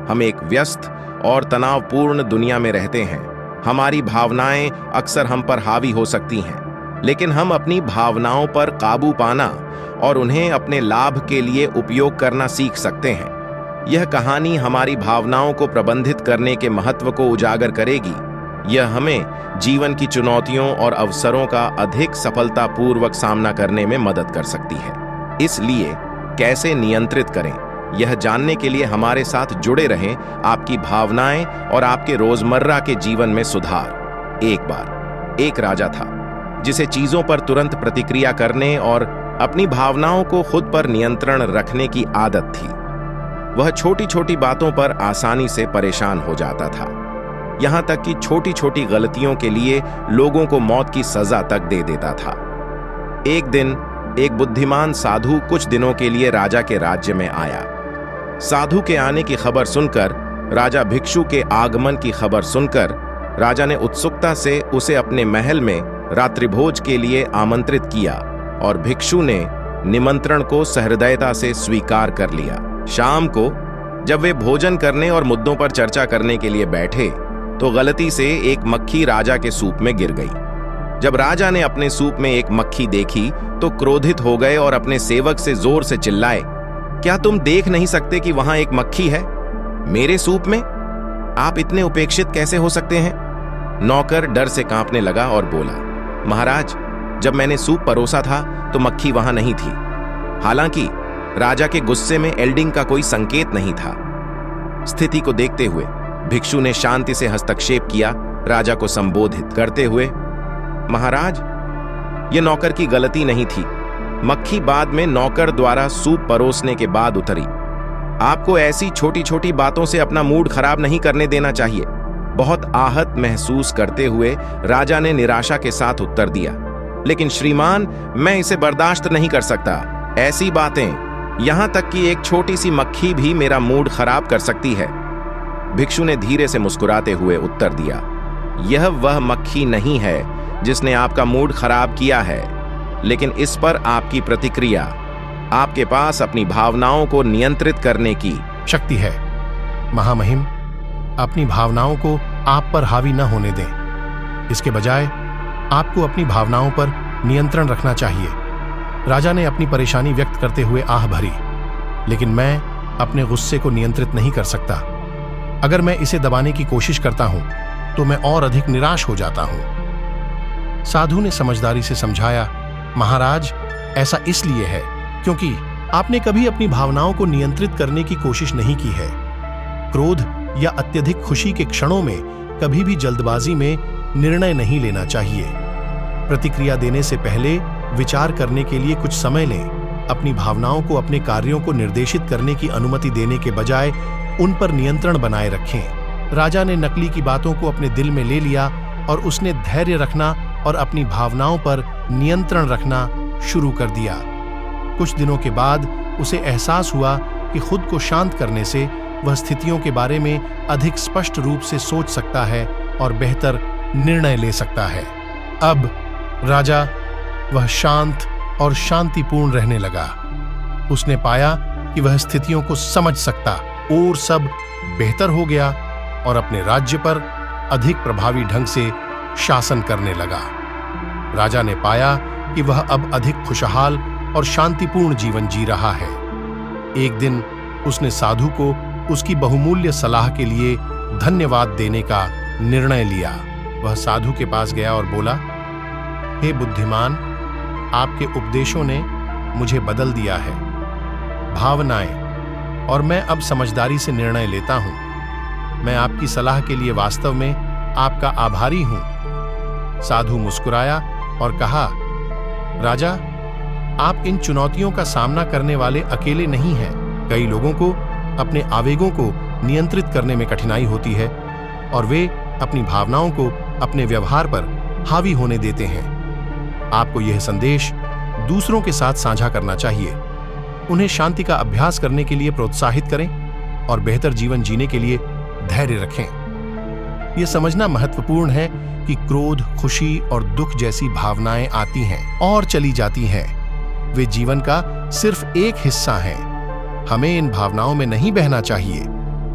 हम एक व्यस्त और तनावपूर्ण दुनिया में रहते हैं। हमारी भावनाएं अक्सर हम पर हावी हो सकती हैं, लेकिन हम अपनी भावनाओं पर काबू पाना और उन्हें अपने लाभ के लिए उपयोग करना सीख सकते हैं। यह कहानी हमारी भावनाओं को प्रबंधित करने के महत्व को उजागर करेगी। यह हमें जीवन की चुनौतियों और अवसरों का अधिक सफलतापूर्वक सामना करने में मदद कर सकती है। इसलिए कैसे नियंत्रित करें, यह जानने के लिए हमारे साथ जुड़े रहें। आपकी भावनाएं और आपके रोजमर्रा के जीवन में सुधार। एक बार एक राजा था जिसे चीजों पर तुरंत प्रतिक्रिया करने और अपनी भावनाओं को खुद पर नियंत्रण रखने की आदत थी। वह छोटी छोटी बातों पर आसानी से परेशान हो जाता था, यहां तक कि छोटी छोटी गलतियों के लिए लोगों को मौत की सजा तक दे देता था। एक दिन एक बुद्धिमान साधु कुछ दिनों के लिए राजा के राज्य में आया। साधु के आने की खबर सुनकर राजा भिक्षु के आगमन की खबर सुनकर राजा ने उत्सुकता से उसे अपने महल में रात्रिभोज के लिए आमंत्रित किया और भिक्षु ने निमंत्रण को सहृदयता से स्वीकार कर लिया। शाम को जब वे भोजन करने और मुद्दों पर चर्चा करने के लिए बैठे तो गलती से एक मक्खी राजा के सूप में गिर गई। जब राजा ने अपने सूप में एक मक्खी देखी तो क्रोधित हो गए और अपने सेवक से जोर से चिल्लाए, क्या तुम देख नहीं सकते कि वहां एक मक्खी है मेरे सूप में? आप इतने उपेक्षित कैसे हो सकते हैं? नौकर डर से कांपने लगा और बोला, महाराज, जब मैंने सूप परोसा था तो मक्खी वहां नहीं थी। हालांकि राजा के गुस्से में एल्डिंग का कोई संकेत नहीं था। स्थिति को देखते हुए भिक्षु ने शांति से हस्तक्षेप किया, राजा को संबोधित करते हुए, महाराज, यह नौकर की गलती नहीं थी। मक्खी बाद में नौकर द्वारा सूप परोसने के बाद उतरी। आपको ऐसी छोटी छोटी बातों से अपना मूड खराब नहीं करने देना चाहिए। बहुत आहत महसूस करते हुए राजा ने निराशा के साथ उत्तर दिया, लेकिन श्रीमान, मैं इसे बर्दाश्त नहीं कर सकता। ऐसी बातें, यहां तक कि एक छोटी सी मक्खी भी मेरा मूड खराब कर सकती है। भिक्षु ने धीरे से मुस्कुराते हुए उत्तर दिया, यह वह मक्खी नहीं है जिसने आपका मूड खराब किया है, लेकिन इस पर आपकी प्रतिक्रिया। आपके पास अपनी भावनाओं को नियंत्रित करने की शक्ति है। महामहिम, अपनी भावनाओं को आप पर हावी न होने दें। इसके बजाय आपको अपनी भावनाओं पर नियंत्रण रखना चाहिए। राजा ने अपनी परेशानी व्यक्त करते हुए आह भरी, लेकिन मैं अपने गुस्से को नियंत्रित नहीं कर सकता। अगर मैं इसे दबाने की कोशिश करता हूं तो मैं और अधिक निराश हो जाता हूं। साधु ने समझदारी से समझाया, महाराज, ऐसा इसलिए है क्योंकि आपने कभी अपनी भावनाओं को नियंत्रित करने की कोशिश नहीं की है। क्रोध या अत्यधिक खुशी के क्षणों में कभी भी जल्दबाजी में निर्णय नहीं लेना चाहिए। प्रतिक्रिया देने से पहले विचार करने के लिए कुछ समय लें। अपनी भावनाओं को अपने कार्यों को निर्देशित करने की अनुमति देने के बजाय उन पर नियंत्रण बनाए रखें। राजा ने नकली की बातों को अपने दिल में ले लिया और उसने धैर्य रखना और अपनी भावनाओं पर नियंत्रण रखना शुरू कर दिया। कुछ दिनों के बाद उसे एहसास हुआ कि खुद को शांत करने से वह स्थितियों के बारे में अधिक स्पष्ट रूप से सोच सकता है और बेहतर निर्णय ले सकता है। अब राजा वह शांत और शांतिपूर्ण रहने लगा। उसने पाया कि वह स्थितियों को समझ सकता और सब बेहतर हो गया और अपने राज्य पर अधिक प्रभावी ढंग से शासन करने लगा। राजा ने पाया कि वह अब अधिक खुशहाल और शांतिपूर्ण जीवन जी रहा है। एक दिन उसने साधु को उसकी बहुमूल्य सलाह के लिए धन्यवाद देने का निर्णय लिया। वह साधु के पास गया और बोला, हे बुद्धिमान, आपके उपदेशों ने मुझे बदल दिया है। भावनाएं, और मैं अब समझदारी से निर्णय लेता हूं। मैं आपकी सलाह के लिए वास्तव में आपका आभारी हूं। साधु मुस्कुराया और कहा, राजा, आप इन चुनौतियों का सामना करने वाले अकेले नहीं हैं। कई लोगों को अपने आवेगों को नियंत्रित करने में कठिनाई होती है और वे अपनी भावनाओं को अपने व्यवहार पर हावी होने देते हैं। आपको यह संदेश दूसरों के साथ साझा करना चाहिए। उन्हें शांति का अभ्यास करने के लिए प्रोत्साहित करें और बेहतर जीवन जीने के लिए धैर्य रखें। यह समझना महत्वपूर्ण है कि क्रोध, खुशी और दुख जैसी भावनाएं आती हैं और चली जाती हैं। वे जीवन का सिर्फ एक हिस्सा हैं। हमें इन भावनाओं में नहीं बहना चाहिए।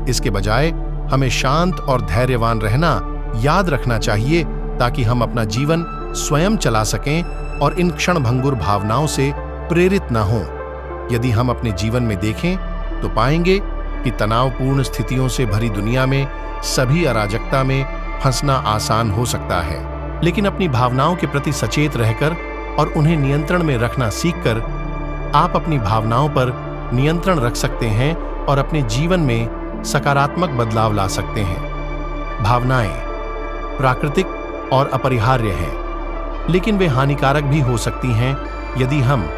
इसके बजाय हमें शांत और धैर्यवान रहना याद रखना चाहिए ताकि हम अपना जीवन स्वयं चला सकें और इन क्षणभंगुर भावनाओं से प्रेरित न हों। यदि हम अपने जीवन में देखें तो पाएंगे कि तनावपूर्ण स्थितियों से भरी दुनिया में सभी अराजकता में फंसना आसान हो सकता है, लेकिन अपनी भावनाओं के प्रति सचेत रहकर और उन्हें नियंत्रण में रखना सीखकर आप अपनी भावनाओं पर नियंत्रण रख सकते हैं और अपने जीवन में सकारात्मक बदलाव ला सकते हैं। भावनाएं प्राकृतिक और अपरिहार्य हैं, लेकिन वे हानिकारक भी हो सकती हैं यदि हम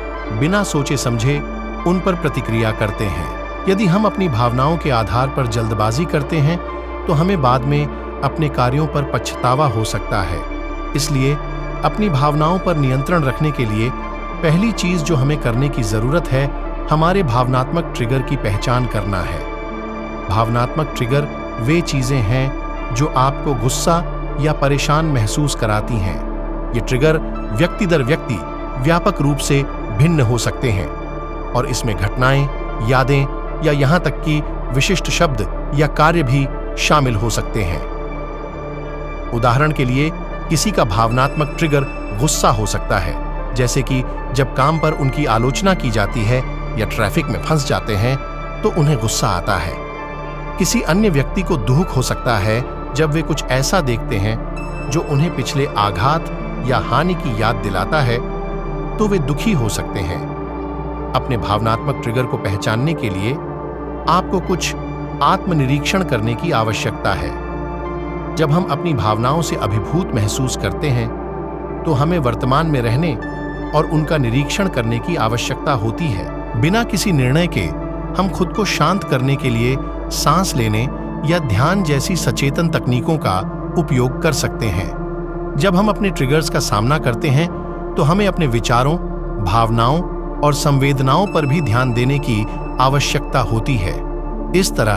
बिना सोचे समझे उन पर प्रतिक्रिया करते हैं। यदि हम अपनी भावनाओं के आधार पर जल्दबाजी करते हैं तो हमें बाद में अपने कार्यों पर पछतावा हो सकता है। इसलिए अपनी भावनाओं पर नियंत्रण रखने के लिए पहली चीज जो हमें करने की जरूरत है, हमारे भावनात्मक ट्रिगर की पहचान करना है। भावनात्मक ट्रिगर वे चीजें हैं जो आपको गुस्सा या परेशान महसूस कराती हैं। ये ट्रिगर व्यक्ति दर व्यक्ति व्यापक रूप से भिन्न हो सकते हैं और इसमें घटनाएं, यादें या यहां तक कि विशिष्ट शब्द या कार्य भी शामिल हो सकते हैं। उदाहरण के लिए किसी का भावनात्मक ट्रिगर गुस्सा हो सकता है, जैसे कि जब काम पर उनकी आलोचना की जाती है या ट्रैफिक में फंस जाते हैं तो उन्हें गुस्सा आता है। किसी अन्य व्यक्ति को दुख हो सकता है जब वे कुछ ऐसा देखते हैं जो उन्हें पिछले आघात या हानि की याद दिलाता है तो वे दुखी हो सकते हैं। अपने भावनात्मक ट्रिगर को पहचानने के लिए आपको कुछ आत्मनिरीक्षण करने की आवश्यकता है। जब हम अपनी भावनाओं से अभिभूत महसूस करते हैं तो हमें वर्तमान में रहने और उनका निरीक्षण करने की आवश्यकता होती है। बिना किसी निर्णय के हम खुद को शांत करने के लिए सांस लेने या ध्यान जैसी सचेतन तकनीकों का उपयोग कर सकते हैं। जब हम अपने ट्रिगर्स का सामना करते हैं तो हमें अपने विचारों, भावनाओं और संवेदनाओं पर भी ध्यान देने की आवश्यकता होती है। इस तरह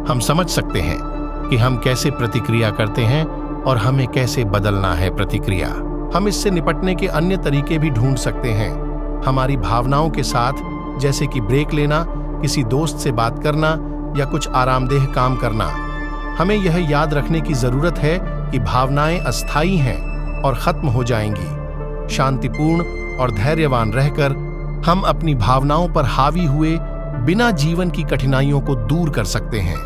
हम समझ सकते हैं कि हम कैसे प्रतिक्रिया करते हैं और हमें कैसे बदलना है प्रतिक्रिया। हम इससे निपटने के अन्य तरीके भी ढूंढ सकते हैं हमारी भावनाओं के साथ, जैसे कि ब्रेक लेना, किसी दोस्त से बात करना या कुछ आरामदेह काम करना। हमें यह याद रखने की जरूरत है कि भावनाएं अस्थायी हैं और खत्म हो जाएंगी। शांतिपूर्ण और धैर्यवान रहकर हम अपनी भावनाओं पर हावी हुए बिना जीवन की कठिनाइयों को दूर कर सकते हैं।